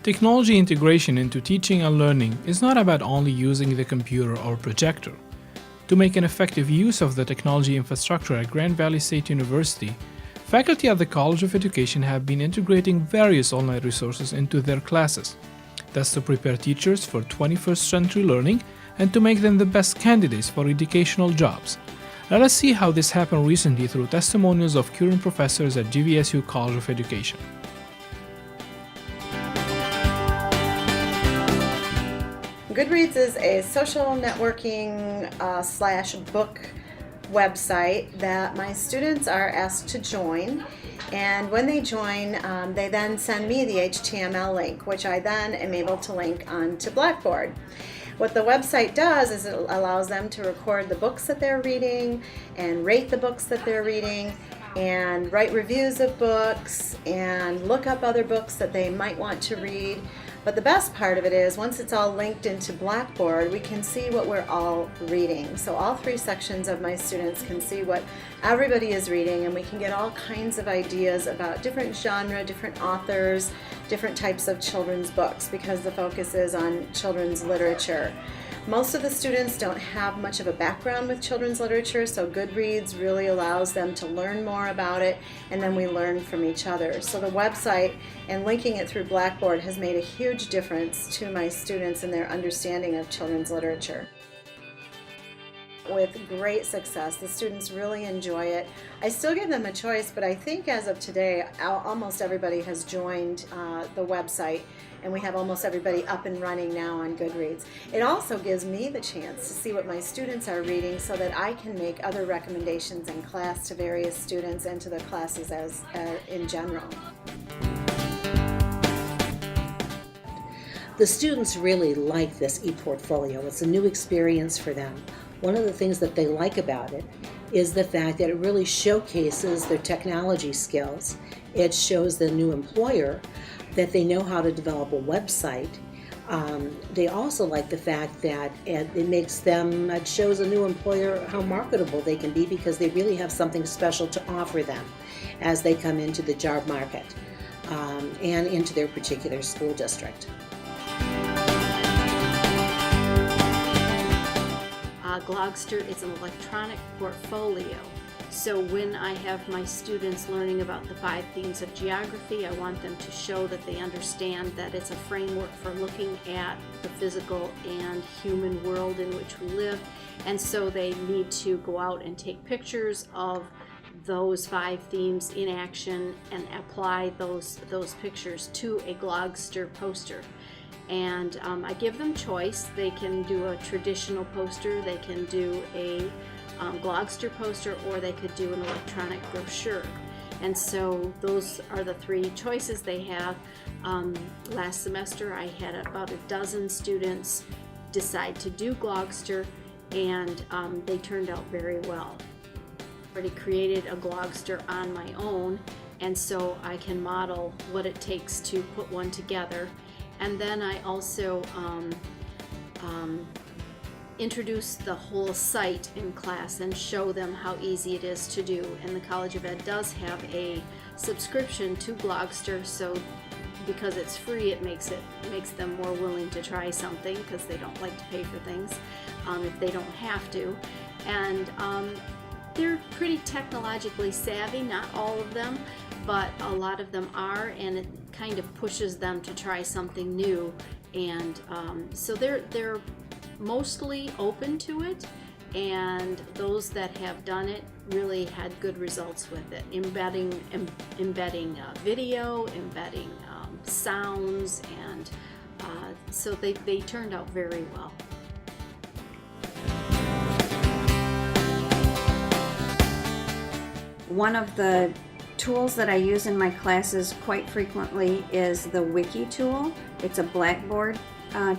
Technology integration into teaching and learning is not about only using the computer or projector. To make an effective use of the technology infrastructure at Grand Valley State University, faculty at the College of Education have been integrating various online resources into their classes. That's to prepare teachers for 21st century learning and to make them the best candidates for educational jobs. Let us see how this happened recently through testimonials of current professors at GVSU College of Education. Goodreads is a social networking slash book website that my students are asked to join, and when they join they then send me the HTML link, which I then am able to link onto Blackboard. What the website does is it allows them to record the books that they're reading and rate the books that they're reading and write reviews of books and look up other books that they might want to read. But the best part of it is once it's all linked into Blackboard, we can see what we're all reading. So all three sections of my students can see what everybody is reading, and we can get all kinds of ideas about different genre, different authors, different types of children's books, because the focus is on children's literature. Most of the students don't have much of a background with children's literature, so Goodreads really allows them to learn more about it, and then we learn from each other. So the website and linking it through Blackboard has made a huge difference to my students in their understanding of children's literature. With great success. The students really enjoy it. I still give them a choice, but I think as of today, almost everybody has joined the website, and we have almost everybody up and running now on Goodreads. It also gives me the chance to see what my students are reading so that I can make other recommendations in class to various students and to the classes as in general. The students really like this e-portfolio. It's a new experience for them. One of the things that they like about it is the fact that it really showcases their technology skills. It shows the new employer that they know how to develop a website. They also like the fact that it shows a new employer how marketable they can be, because they really have something special to offer them as they come into the job market and into their particular school district. Glogster is an electronic portfolio. So when I have my students learning about the 5 themes of geography, I want them to show that they understand that it's a framework for looking at the physical and human world in which we live. And so they need to go out and take pictures of those 5 themes in action and apply those pictures to a Glogster poster. And I give them choice. They can do a traditional poster, they can do a Glogster poster, or they could do an electronic brochure. And so those are the 3 choices they have. Last semester I had about a dozen students decide to do Glogster, and they turned out very well. I already created a Glogster on my own, and so I can model what it takes to put one together. And then I also introduce the whole site in class and show them how easy it is to do. And the College of Ed does have a subscription to Glogster, so because it's free, it makes them more willing to try something, because they don't like to pay for things if they don't have to. And they're pretty technologically savvy, not all of them, but a lot of them are, and it kind of pushes them to try something new. And so they're mostly open to it, and those that have done it really had good results with it, embedding video, embedding sounds, and so they turned out very well. One of the tools that I use in my classes quite frequently is the Wiki tool. It's a Blackboard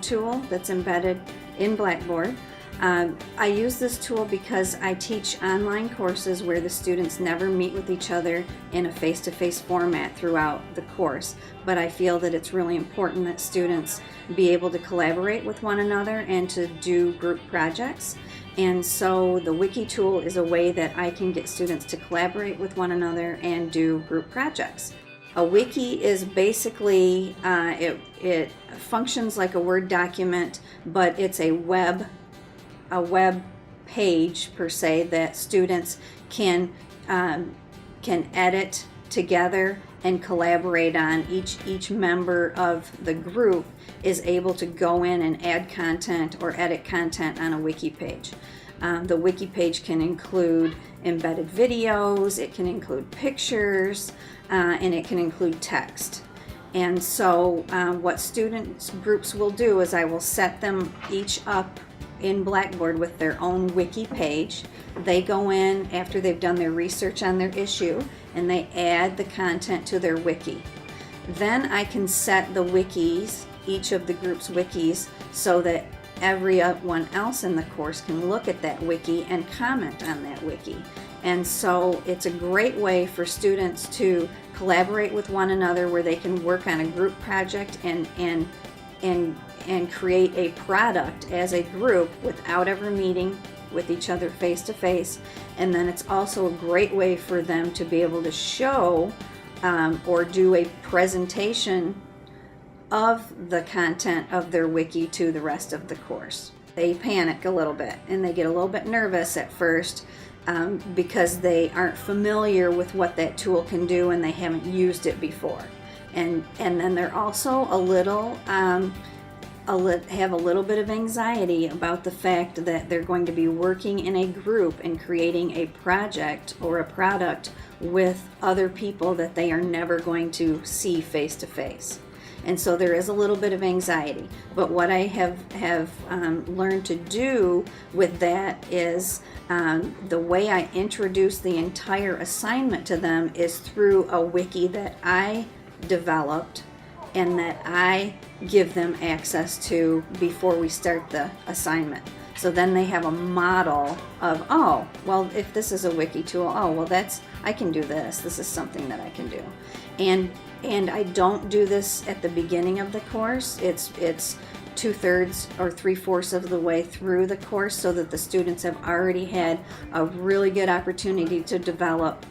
tool that's embedded in Blackboard. I use this tool because I teach online courses where the students never meet with each other in a face-to-face format throughout the course, but I feel that it's really important that students be able to collaborate with one another and to do group projects. And so the Wiki tool is a way that I can get students to collaborate with one another and do group projects. A wiki is basically, it functions like a Word document, but it's a web page per se that students can edit together and collaborate on. Each member of the group is able to go in and add content or edit content on a wiki page. The wiki page can include embedded videos, it can include pictures, and it can include text. And so what students groups will do is I will set them each up in Blackboard with their own wiki page. They go in after they've done their research on their issue and they add the content to their wiki. Then I can set the wikis, each of the group's wikis, so that everyone else in the course can look at that wiki and comment on that wiki. And so it's a great way for students to collaborate with one another where they can work on a group project and create a product as a group without ever meeting with each other face to face. And then it's also a great way for them to be able to show or do a presentation of the content of their wiki to the rest of the course. They panic a little bit and they get a little bit nervous at first because they aren't familiar with what that tool can do and they haven't used it before. And then they're also have a little bit of anxiety about the fact that they're going to be working in a group and creating a project or a product with other people that they are never going to see face to face. And so there is a little bit of anxiety. But what I have learned to do with that is the way I introduce the entire assignment to them is through a wiki that I developed and that I give them access to before we start the assignment. So then they have a model of, oh, well, if this is a wiki tool, oh, well, I can do this. This is something that I can do. And I don't do this at the beginning of the course. It's 2/3 or 3/4 of the way through the course so that the students have already had a really good opportunity to develop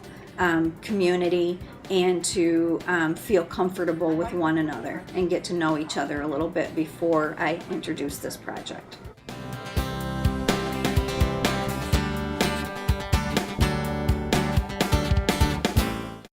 community and to feel comfortable with one another and get to know each other a little bit before I introduce this project.